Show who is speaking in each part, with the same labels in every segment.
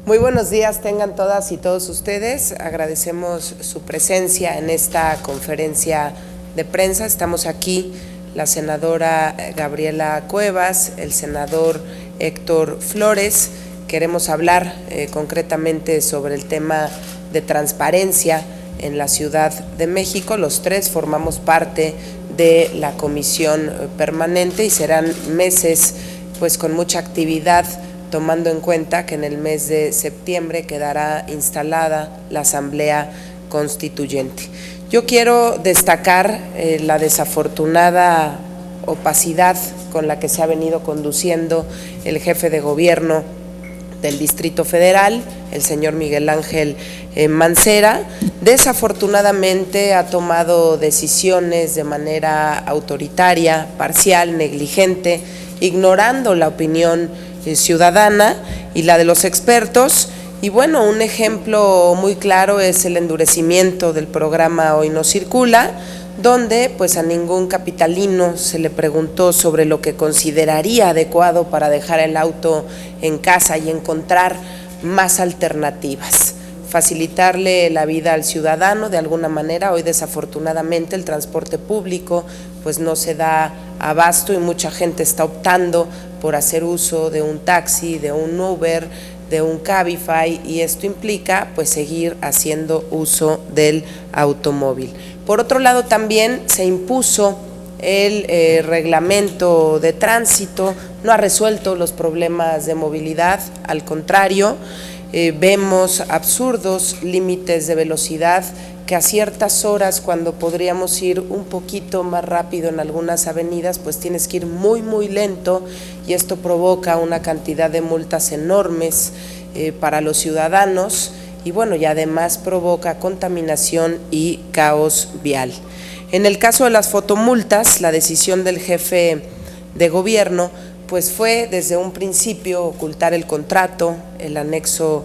Speaker 1: Muy buenos días tengan todas y todos ustedes. Agradecemos su presencia en esta conferencia de prensa. Estamos aquí la senadora Gabriela Cuevas, el senador Héctor Flores. Queremos hablar concretamente sobre el tema de transparencia en la Ciudad de México. Los tres formamos parte de la comisión permanente y serán meses pues con mucha actividad, tomando en cuenta que en el mes de septiembre quedará instalada la Asamblea Constituyente. Yo quiero destacar la desafortunada opacidad con la que se ha venido conduciendo el jefe de gobierno del Distrito Federal, el señor Miguel Ángel Mancera. Desafortunadamente ha tomado decisiones de manera autoritaria, parcial, negligente, ignorando la opinión ciudadana y la de los expertos. Y bueno, un ejemplo muy claro es el endurecimiento del programa Hoy No Circula, donde pues a ningún capitalino se le preguntó sobre lo que consideraría adecuado para dejar el auto en casa y encontrar más alternativas, facilitarle la vida al ciudadano de alguna manera. Hoy desafortunadamente el transporte público pues no se da abasto y mucha gente está optando por hacer uso de un taxi, de un Uber, de un Cabify, y esto implica pues seguir haciendo uso del automóvil. Por otro lado, también se impuso el reglamento de tránsito. No ha resuelto los problemas de movilidad, al contrario, vemos absurdos límites de velocidad que a ciertas horas, cuando podríamos ir un poquito más rápido en algunas avenidas, pues tienes que ir muy lento, y esto provoca una cantidad de multas enormes para los ciudadanos, y bueno, y además provoca contaminación y caos vial. En el caso de las fotomultas, la decisión del jefe de gobierno pues fue desde un principio ocultar el contrato, el anexo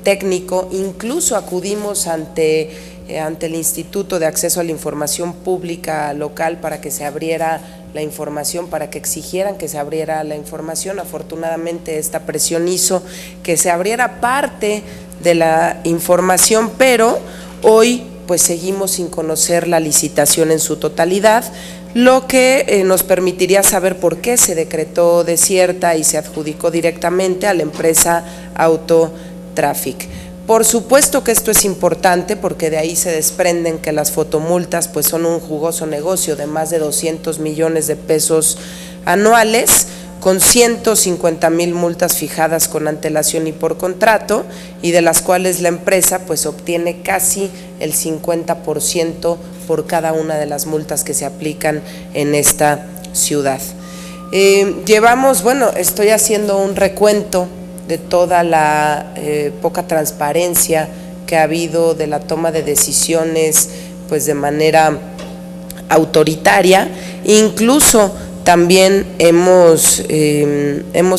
Speaker 1: técnico. Incluso acudimos ante el Instituto de Acceso a la Información Pública local para que se abriera la información, para que exigieran que se abriera la información. Afortunadamente esta presión hizo que se abriera parte de la información, pero hoy pues seguimos sin conocer la licitación en su totalidad, lo que nos permitiría saber por qué se decretó desierta y se adjudicó directamente a la empresa Autotraffic. Por supuesto que esto es importante porque de ahí se desprenden que las fotomultas pues son un jugoso negocio de más de 200 millones de pesos anuales, con 150,000 multas fijadas con antelación y por contrato, y de las cuales la empresa pues obtiene casi el 50% por cada una de las multas que se aplican en esta ciudad. Estoy haciendo un recuento de toda la poca transparencia que ha habido, de la toma de decisiones pues de manera autoritaria. Incluso también hemos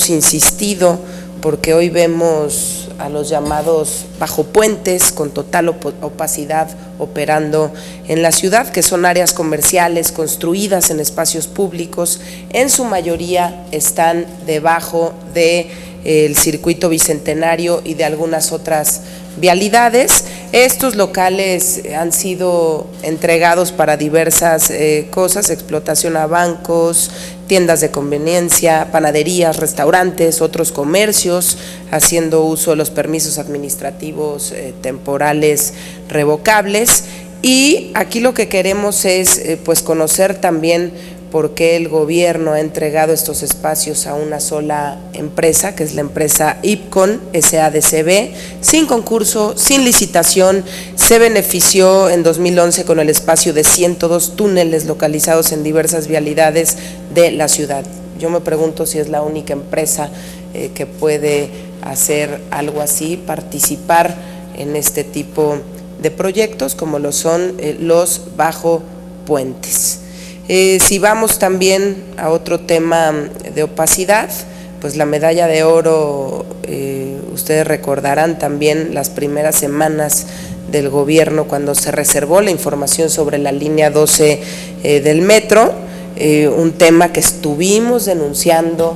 Speaker 1: insistido, porque hoy vemos a los llamados bajopuentes con total opacidad operando en la ciudad, que son áreas comerciales construidas en espacios públicos. En su mayoría están debajo del circuito bicentenario y de algunas otras vialidades. Estos locales han sido entregados para diversas cosas: explotación a bancos, tiendas de conveniencia, panaderías, restaurantes, otros comercios, haciendo uso de los permisos administrativos temporales revocables. Y aquí lo que queremos es pues conocer también por qué el gobierno ha entregado estos espacios a una sola empresa, que es la empresa Ipcon SADCB, sin concurso, sin licitación. Se benefició en 2011 con el espacio de 102 túneles localizados en diversas vialidades de la ciudad. Yo me pregunto si es la única empresa que puede hacer algo así, participar en este tipo de proyectos como lo son los bajopuentes. Si vamos también a otro tema de opacidad, pues la medalla de oro, ustedes recordarán también las primeras semanas del gobierno cuando se reservó la información sobre la línea 12 del metro, un tema que estuvimos denunciando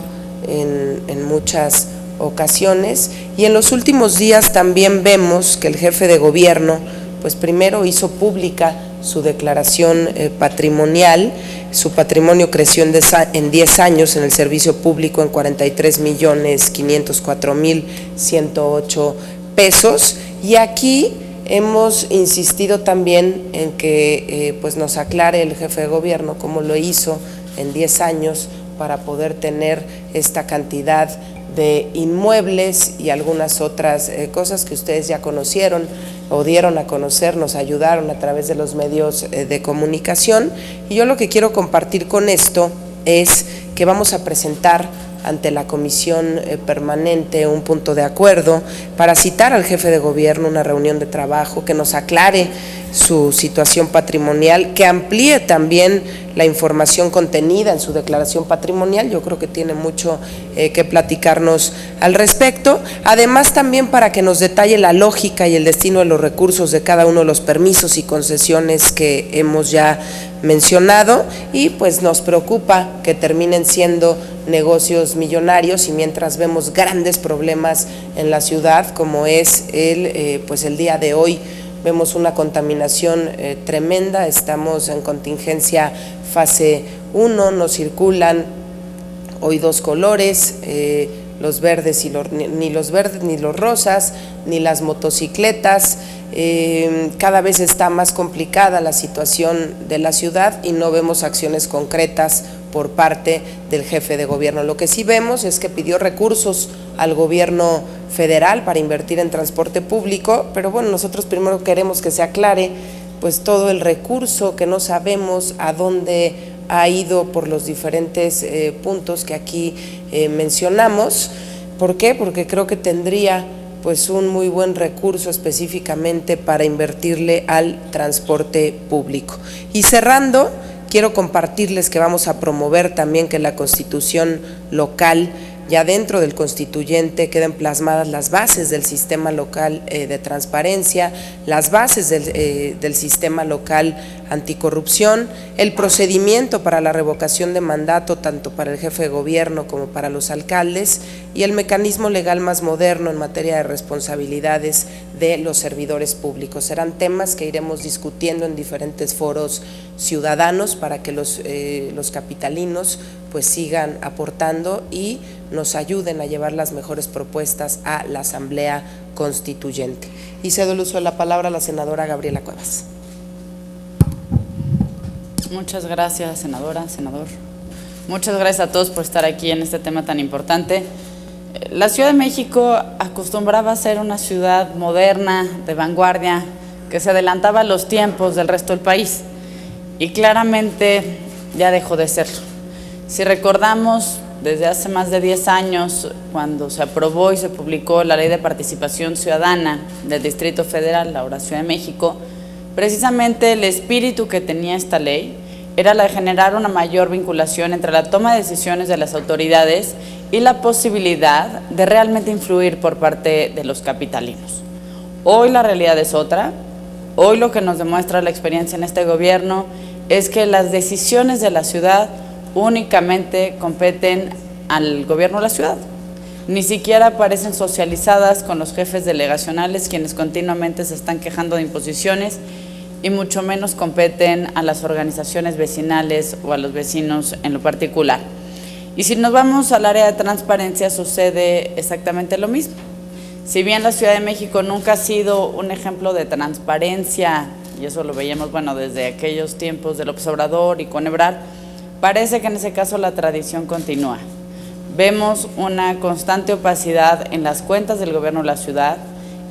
Speaker 1: en muchas ocasiones, y en los últimos días también vemos que el jefe de gobierno pues primero hizo pública su declaración patrimonial. Su patrimonio creció en 10 años en el servicio público en 43.504.108 pesos, y aquí hemos insistido también en que pues nos aclare el jefe de gobierno cómo lo hizo en 10 años para poder tener esta cantidad de inmuebles y algunas otras cosas que ustedes ya conocieron o dieron a conocer, nos ayudaron a través de los medios de comunicación. Y yo lo que quiero compartir con esto es que vamos a presentar ante la comisión permanente un punto de acuerdo para citar al jefe de gobierno, una reunión de trabajo que nos aclare su situación patrimonial, que amplíe también la información contenida en su declaración patrimonial. Yo creo que tiene mucho que platicarnos al respecto, además también para que nos detalle la lógica y el destino de los recursos de cada uno de los permisos y concesiones que hemos ya mencionado, y pues nos preocupa que terminen siendo negocios millonarios, y mientras vemos grandes problemas en la ciudad como es pues el día de hoy. Vemos una contaminación tremenda, estamos en contingencia fase 1, no circulan hoy 2 colores, los verdes ni los verdes ni los rosas, ni las motocicletas. Cada vez está más complicada la situación de la ciudad y no vemos acciones concretas por parte del jefe de gobierno. Lo que sí vemos es que pidió recursos al gobierno federal para invertir en transporte público, pero bueno, nosotros primero queremos que se aclare pues todo el recurso, que no sabemos a dónde ha ido por los diferentes puntos que aquí mencionamos. ¿Por qué? Porque creo que tendría pues un muy buen recurso específicamente para invertirle al transporte público. Y cerrando, quiero compartirles que vamos a promover también que la Constitución local, ya dentro del constituyente, queden plasmadas las bases del sistema local de transparencia, las bases del sistema local anticorrupción, el procedimiento para la revocación de mandato tanto para el jefe de gobierno como para los alcaldes, y el mecanismo legal más moderno en materia de responsabilidades de los servidores públicos. Serán temas que iremos discutiendo en diferentes foros ciudadanos para que los capitalinos pues sigan aportando y nos ayuden a llevar las mejores propuestas a la Asamblea Constituyente. Y cedo el uso de la palabra a la senadora Gabriela Cuevas.
Speaker 2: Muchas gracias, senadora, senador. Muchas gracias a todos por estar aquí en este tema tan importante. La Ciudad de México acostumbraba a ser una ciudad moderna, de vanguardia, que se adelantaba a los tiempos del resto del país, y claramente ya dejó de serlo. Si recordamos, desde hace más de 10 años, cuando se aprobó y se publicó la Ley de Participación Ciudadana del Distrito Federal, ahora Ciudad de México, precisamente el espíritu que tenía esta ley era la de generar una mayor vinculación entre la toma de decisiones de las autoridades y la posibilidad de realmente influir por parte de los capitalinos. Hoy la realidad es otra. Hoy lo que nos demuestra la experiencia en este gobierno es que las decisiones de la ciudad únicamente competen al gobierno de la ciudad. Ni siquiera aparecen socializadas con los jefes delegacionales, quienes continuamente se están quejando de imposiciones, y mucho menos competen a las organizaciones vecinales o a los vecinos en lo particular. Y si nos vamos al área de transparencia, sucede exactamente lo mismo. Si bien la Ciudad de México nunca ha sido un ejemplo de transparencia, y eso lo veíamos desde aquellos tiempos de López Obrador y con Ebrard, parece que en ese caso la tradición continúa. Vemos una constante opacidad en las cuentas del gobierno de la ciudad,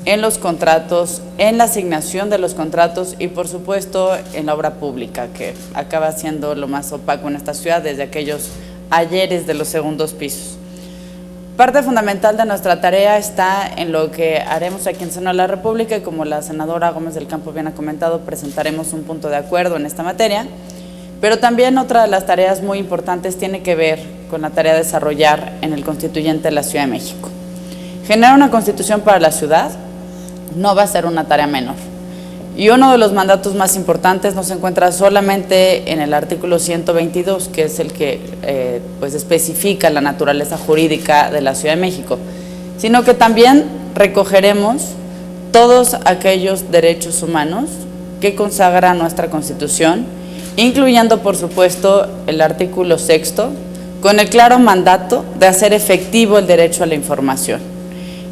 Speaker 2: en los contratos, en la asignación de los contratos y por supuesto en la obra pública, que acaba siendo lo más opaco en esta ciudad desde aquellos ayeres de los segundos pisos. Parte fundamental de nuestra tarea está en lo que haremos aquí en Senado de la República, y como la senadora Gómez del Campo bien ha comentado, presentaremos un punto de acuerdo en esta materia. Pero también otra de las tareas muy importantes tiene que ver con la tarea de desarrollar en el constituyente de la Ciudad de México. Generar una constitución para la ciudad no va a ser una tarea menor. Y uno de los mandatos más importantes no se encuentra solamente en el artículo 122, que es el que pues especifica la naturaleza jurídica de la Ciudad de México, sino que también recogeremos todos aquellos derechos humanos que consagra nuestra Constitución, incluyendo, por supuesto, el artículo 6º, con el claro mandato de hacer efectivo el derecho a la información.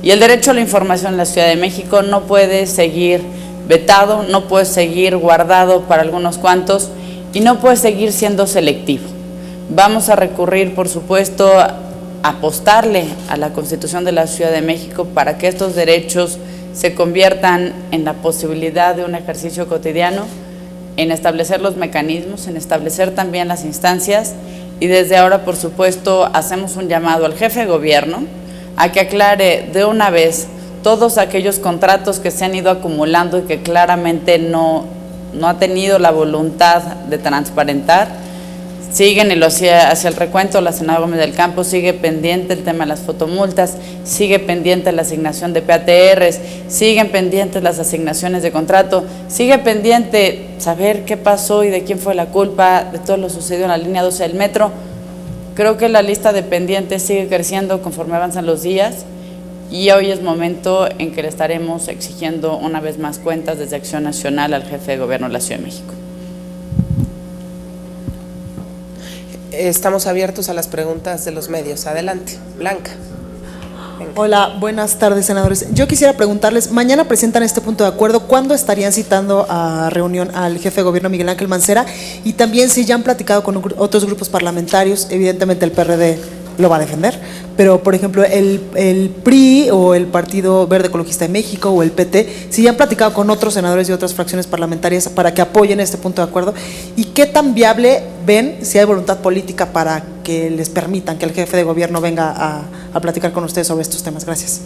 Speaker 2: Y el derecho a la información en la Ciudad de México no puede seguir vetado, no puede seguir guardado para algunos cuantos y no puede seguir siendo selectivo. Vamos a recurrir, por supuesto, a apostarle a la Constitución de la Ciudad de México para que estos derechos se conviertan en la posibilidad de un ejercicio cotidiano, en establecer los mecanismos, en establecer también las instancias, y desde ahora, por supuesto, hacemos un llamado al jefe de gobierno a que aclare de una vez todos aquellos contratos que se han ido acumulando y que claramente no ha tenido la voluntad de transparentar. Siguen, y lo hacía hacia el recuento la senadora Gómez del Campo, sigue pendiente el tema de las fotomultas, sigue pendiente la asignación de PATRs, siguen pendientes las asignaciones de contrato, sigue pendiente saber qué pasó y de quién fue la culpa de todo lo sucedido en la línea 12 del metro. Creo que la lista de pendientes sigue creciendo conforme avanzan los días y hoy es momento en que le estaremos exigiendo una vez más cuentas desde Acción Nacional al jefe de gobierno de la Ciudad de México.
Speaker 1: Estamos abiertos a las preguntas de los medios. Adelante, Blanca.
Speaker 3: Venga. Hola, buenas tardes, senadores. Yo quisiera preguntarles, mañana presentan este punto de acuerdo, ¿cuándo estarían citando a reunión al jefe de gobierno Miguel Ángel Mancera? Y también si ya han platicado con otros grupos parlamentarios, evidentemente el PRD lo va a defender, pero por ejemplo el PRI o el Partido Verde Ecologista de México o el PT, si ya han platicado con otros senadores de otras fracciones parlamentarias para que apoyen este punto de acuerdo, y qué tan viable ven, si hay voluntad política para que les permitan que el jefe de gobierno venga a platicar con ustedes sobre estos temas. Gracias.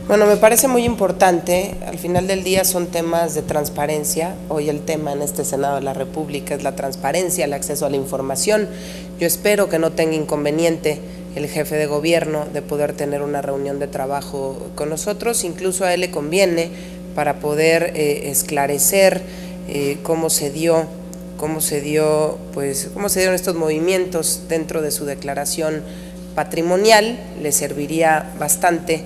Speaker 1: Bueno, me parece muy importante, al final del día son temas de transparencia. Hoy el tema en este Senado de la República es la transparencia, el acceso a la información. Yo espero que no tenga inconveniente el jefe de gobierno de poder tener una reunión de trabajo con nosotros, incluso a él le conviene para poder esclarecer cómo se dieron estos movimientos dentro de su declaración patrimonial. Le serviría bastante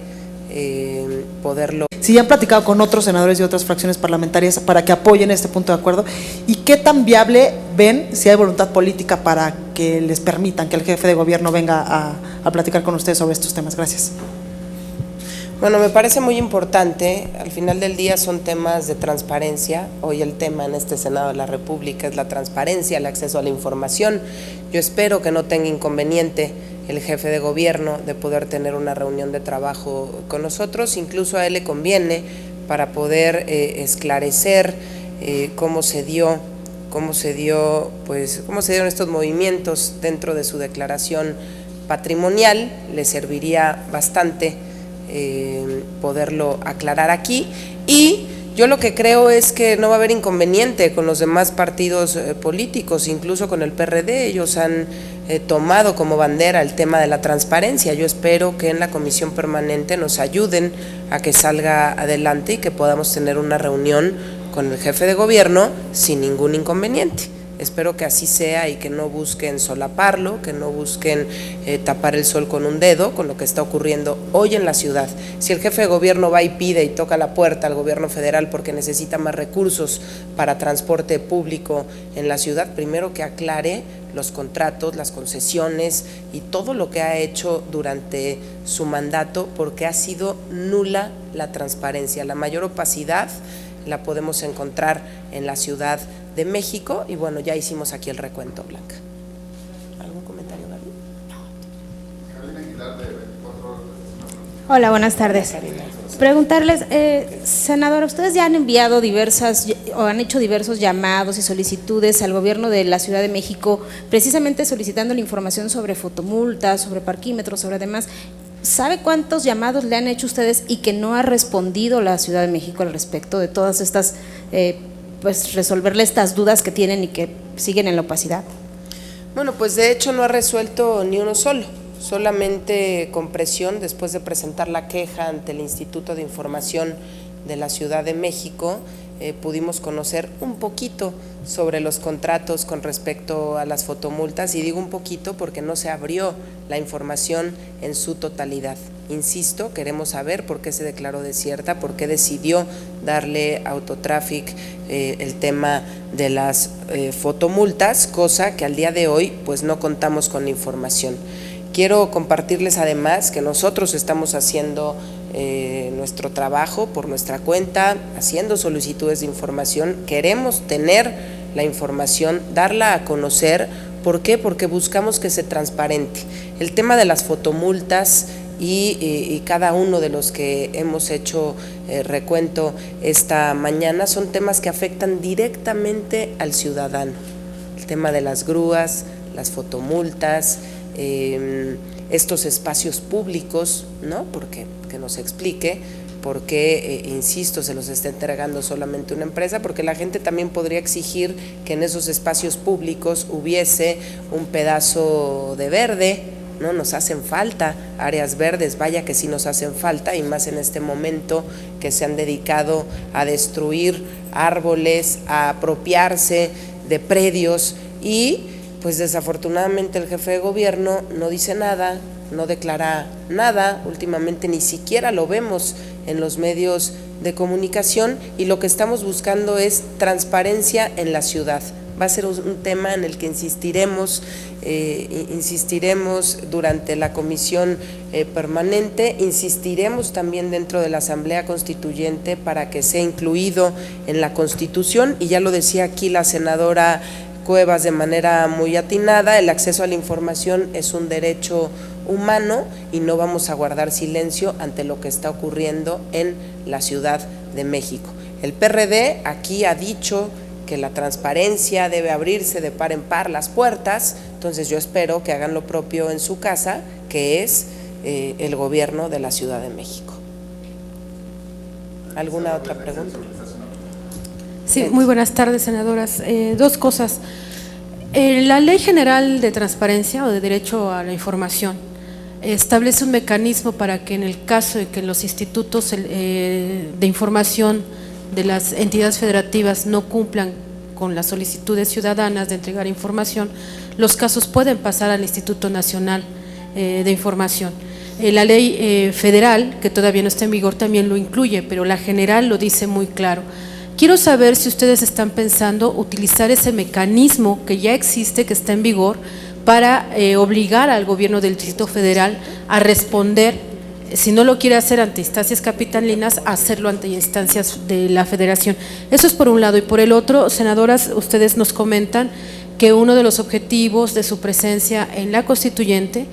Speaker 1: poderlo.
Speaker 3: Si ya han platicado con otros senadores de otras fracciones parlamentarias para que apoyen este punto de acuerdo, y qué tan viable ven, si hay voluntad política para que les permitan que el jefe de gobierno venga a platicar con ustedes sobre estos temas. Gracias.
Speaker 1: Bueno, me parece muy importante, al final del día son temas de transparencia. Hoy el tema en este Senado de la República es la transparencia, el acceso a la información. Yo espero que no tenga inconveniente el jefe de gobierno de poder tener una reunión de trabajo con nosotros, incluso a él le conviene para poder esclarecer cómo se dieron estos movimientos dentro de su declaración patrimonial. Le serviría bastante poderlo aclarar aquí, y yo lo que creo es que no va a haber inconveniente con los demás partidos políticos, incluso con el PRD. Ellos han tomado como bandera el tema de la transparencia. Yo espero que en la comisión permanente nos ayuden a que salga adelante y que podamos tener una reunión con el jefe de gobierno sin ningún inconveniente. Espero que así sea y que no busquen solaparlo, que no busquen tapar el sol con un dedo, con lo que está ocurriendo hoy en la ciudad. Si el jefe de gobierno va y pide y toca la puerta al gobierno federal porque necesita más recursos para transporte público en la ciudad, primero que aclare los contratos, las concesiones y todo lo que ha hecho durante su mandato, porque ha sido nula la transparencia. La mayor opacidad la podemos encontrar en la Ciudad de México, y bueno, ya hicimos aquí el recuento, Blanca. ¿Algún comentario, Gaby?
Speaker 4: Hola, buenas tardes. Preguntarles, senadora, ustedes ya han enviado han hecho diversos llamados y solicitudes al gobierno de la Ciudad de México, precisamente solicitando la información sobre fotomultas, sobre parquímetros, sobre demás. ¿Sabe cuántos llamados le han hecho ustedes y que no ha respondido la Ciudad de México al respecto de todas estas, resolverle estas dudas que tienen y que siguen en la opacidad?
Speaker 1: Bueno, pues de hecho no ha resuelto ni uno solo, solamente con presión, después de presentar la queja ante el Instituto de Información de la Ciudad de México, pudimos conocer un poquito sobre los contratos con respecto a las fotomultas, y digo un poquito porque no se abrió la información en su totalidad. Insisto, queremos saber por qué se declaró desierta, por qué decidió darle a Autotraffic el tema de las fotomultas, cosa que al día de hoy pues no contamos con la información. Quiero compartirles además que nosotros estamos haciendo nuestro trabajo por nuestra cuenta, haciendo solicitudes de información. Queremos tener la información, darla a conocer. ¿Por qué? Porque buscamos que se transparente. El tema de las fotomultas y cada uno de los que hemos hecho recuento esta mañana son temas que afectan directamente al ciudadano. El tema de las grúas, las fotomultas, estos espacios públicos, ¿no? Porque que nos explique por qué, insisto, se los está entregando solamente una empresa, porque la gente también podría exigir que en esos espacios públicos hubiese un pedazo de verde, ¿no? Nos hacen falta áreas verdes, vaya que sí nos hacen falta, y más en este momento que se han dedicado a destruir árboles, a apropiarse de predios, y pues desafortunadamente el jefe de gobierno no dice nada, no declara nada, últimamente ni siquiera lo vemos en los medios de comunicación, y lo que estamos buscando es transparencia en la ciudad. Va a ser un tema en el que insistiremos durante la comisión permanente, insistiremos también dentro de la Asamblea Constituyente para que sea incluido en la Constitución, y ya lo decía aquí la senadora Cuevas de manera muy atinada, el acceso a la información es un derecho humano y no vamos a guardar silencio ante lo que está ocurriendo en la Ciudad de México. El PRD aquí ha dicho que la transparencia debe abrirse de par en par las puertas, entonces yo espero que hagan lo propio en su casa, que es el gobierno de la Ciudad de México. ¿Alguna otra pregunta?
Speaker 5: Sí, muy buenas tardes, senadoras. Dos cosas. La Ley General de Transparencia o de Derecho a la Información establece un mecanismo para que en el caso de que los institutos de información de las entidades federativas no cumplan con las solicitudes ciudadanas de entregar información, los casos pueden pasar al Instituto Nacional de Información. La ley federal, que todavía no está en vigor, también lo incluye, pero la general lo dice muy claro. Quiero saber si ustedes están pensando utilizar ese mecanismo que ya existe, que está en vigor, para obligar al gobierno del Distrito Federal a responder, si no lo quiere hacer ante instancias capitalinas, a hacerlo ante instancias de la Federación. Eso es por un lado. Y por el otro, senadoras, ustedes nos comentan que uno de los objetivos de su presencia en la Constituyente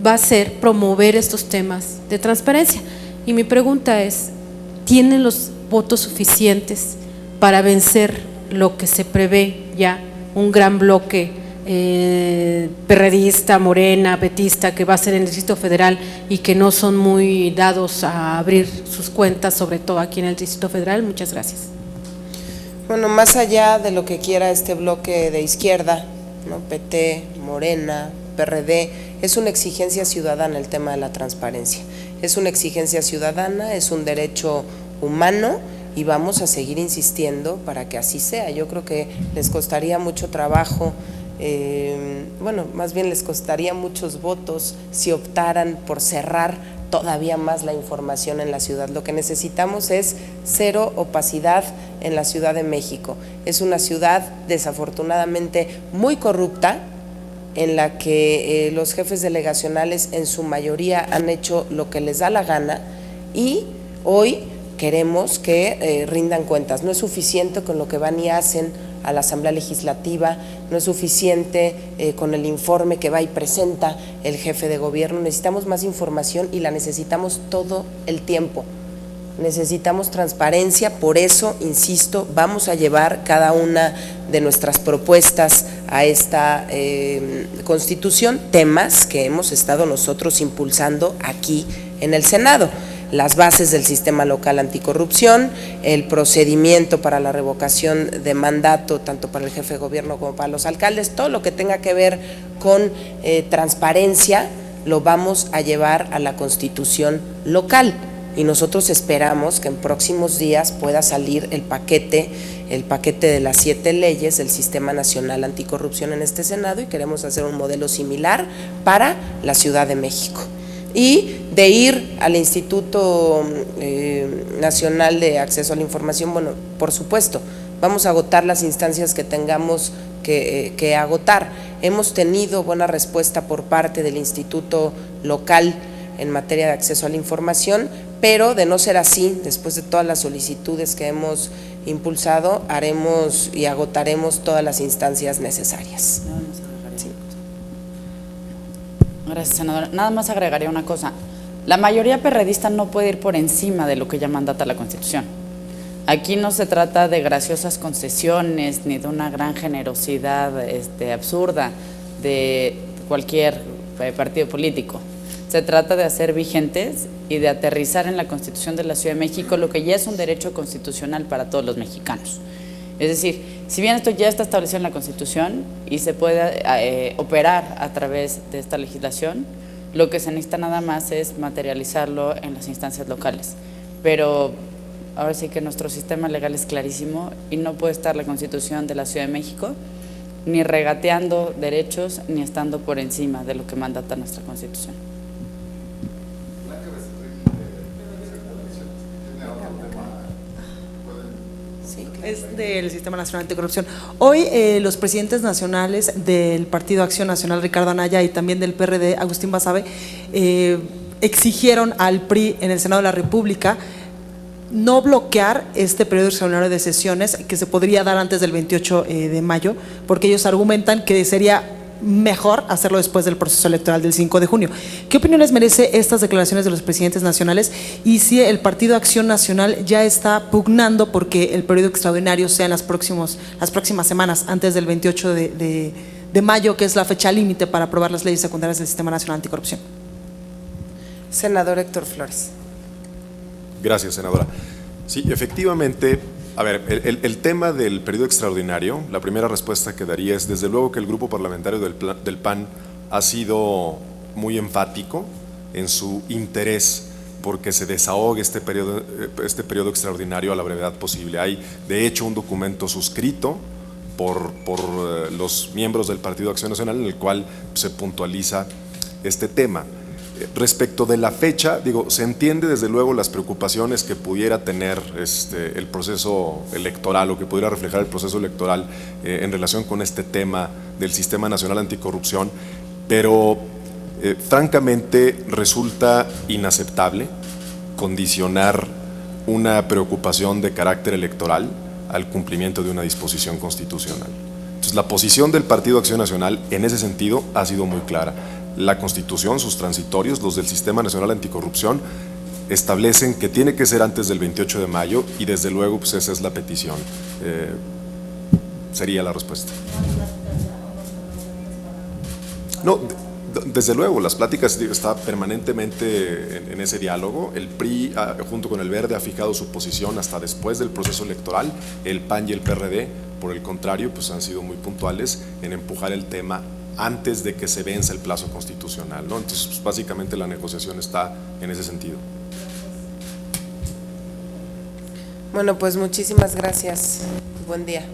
Speaker 5: va a ser promover estos temas de transparencia. Y mi pregunta es, ¿tienen los votos suficientes para vencer lo que se prevé ya, un gran bloque perredista, morena, petista, que va a ser en el Distrito Federal y que no son muy dados a abrir sus cuentas, sobre todo aquí en el Distrito Federal? Muchas gracias.
Speaker 1: Bueno, más allá de lo que quiera este bloque de izquierda, ¿no? PT, Morena, PRD, es una exigencia ciudadana el tema de la transparencia. Es una exigencia ciudadana, es un derecho humano, y vamos a seguir insistiendo para que así sea. Yo creo que les costaría mucho trabajo, bueno, más bien les costaría muchos votos si optaran por cerrar todavía más la información en la ciudad. Lo que necesitamos es cero opacidad en la Ciudad de México. Es una ciudad desafortunadamente muy corrupta, en la que los jefes delegacionales en su mayoría han hecho lo que les da la gana, y hoy queremos que rindan cuentas. No es suficiente con lo que van y hacen a la Asamblea Legislativa, no es suficiente con el informe que va y presenta el jefe de gobierno. Necesitamos más información y la necesitamos todo el tiempo. Necesitamos transparencia, por eso, insisto, vamos a llevar cada una de nuestras propuestas a esta Constitución, temas que hemos estado nosotros impulsando aquí en el Senado. Las bases del sistema local anticorrupción, el procedimiento para la revocación de mandato, tanto para el jefe de gobierno como para los alcaldes, todo lo que tenga que ver con transparencia, lo vamos a llevar a la Constitución local. y nosotros esperamos que en próximos días pueda salir el paquete de las 7 leyes del Sistema Nacional Anticorrupción en este Senado, y queremos hacer un modelo similar para la Ciudad de México. Y de ir al Instituto Nacional de Acceso a la Información, bueno, por supuesto, vamos a agotar las instancias que tengamos que agotar. Hemos tenido buena respuesta por parte del Instituto Local en materia de acceso a la información, pero de no ser así, después de todas las solicitudes que hemos impulsado, haremos y agotaremos todas las instancias necesarias.
Speaker 2: Sí. Gracias, senadora. Nada más agregaría una cosa. La mayoría perredista no puede ir por encima de lo que ya mandata la Constitución. Aquí no se trata de graciosas concesiones ni de una gran generosidad absurda de cualquier partido político. Se trata de hacer vigentes y de aterrizar en la Constitución de la Ciudad de México lo que ya es un derecho constitucional para todos los mexicanos. Es decir, si bien esto ya está establecido en la Constitución y se puede operar a través de esta legislación, lo que se necesita nada más es materializarlo en las instancias locales. Pero ahora sí que nuestro sistema legal es clarísimo y no puede estar la Constitución de la Ciudad de México ni regateando derechos ni estando por encima de lo que mandata nuestra Constitución.
Speaker 3: Es del Sistema Nacional Anticorrupción. Hoy los presidentes nacionales del Partido Acción Nacional, Ricardo Anaya, y también del PRD, Agustín Basabe, exigieron al PRI en el Senado de la República no bloquear este periodo extraordinario de sesiones que se podría dar antes del 28 de mayo, porque ellos argumentan que sería mejor hacerlo después del proceso electoral del 5 de junio. ¿Qué opinión les merece estas declaraciones de los presidentes nacionales y si el Partido Acción Nacional ya está pugnando porque el periodo extraordinario sea en las próximas semanas, antes del 28 de mayo, que es la fecha límite para aprobar las leyes secundarias del Sistema Nacional Anticorrupción?
Speaker 1: Senador Héctor Flores.
Speaker 6: Gracias, senadora. Sí, efectivamente, a ver, el tema del periodo extraordinario, la primera respuesta que daría es, desde luego, que el grupo parlamentario del PAN ha sido muy enfático en su interés porque se desahogue este periodo extraordinario a la brevedad posible. Hay, de hecho, un documento suscrito por los miembros del Partido Acción Nacional en el cual se puntualiza este tema. Respecto de la fecha, se entiende desde luego las preocupaciones que pudiera tener el proceso electoral o que pudiera reflejar el proceso electoral en relación con este tema del Sistema Nacional Anticorrupción, pero francamente resulta inaceptable condicionar una preocupación de carácter electoral al cumplimiento de una disposición constitucional. Entonces, la posición del Partido Acción Nacional en ese sentido ha sido muy clara. La Constitución, sus transitorios, los del Sistema Nacional Anticorrupción, establecen que tiene que ser antes del 28 de mayo y desde luego pues esa es la petición. Sería la respuesta. No, desde luego, las pláticas está permanentemente en ese diálogo. El PRI junto con el Verde ha fijado su posición hasta después del proceso electoral. El PAN y el PRD, por el contrario, pues han sido muy puntuales en empujar el tema antes de que se venza el plazo constitucional, ¿no? Entonces, pues, básicamente la negociación está en ese sentido.
Speaker 1: Bueno, pues muchísimas gracias. Buen día.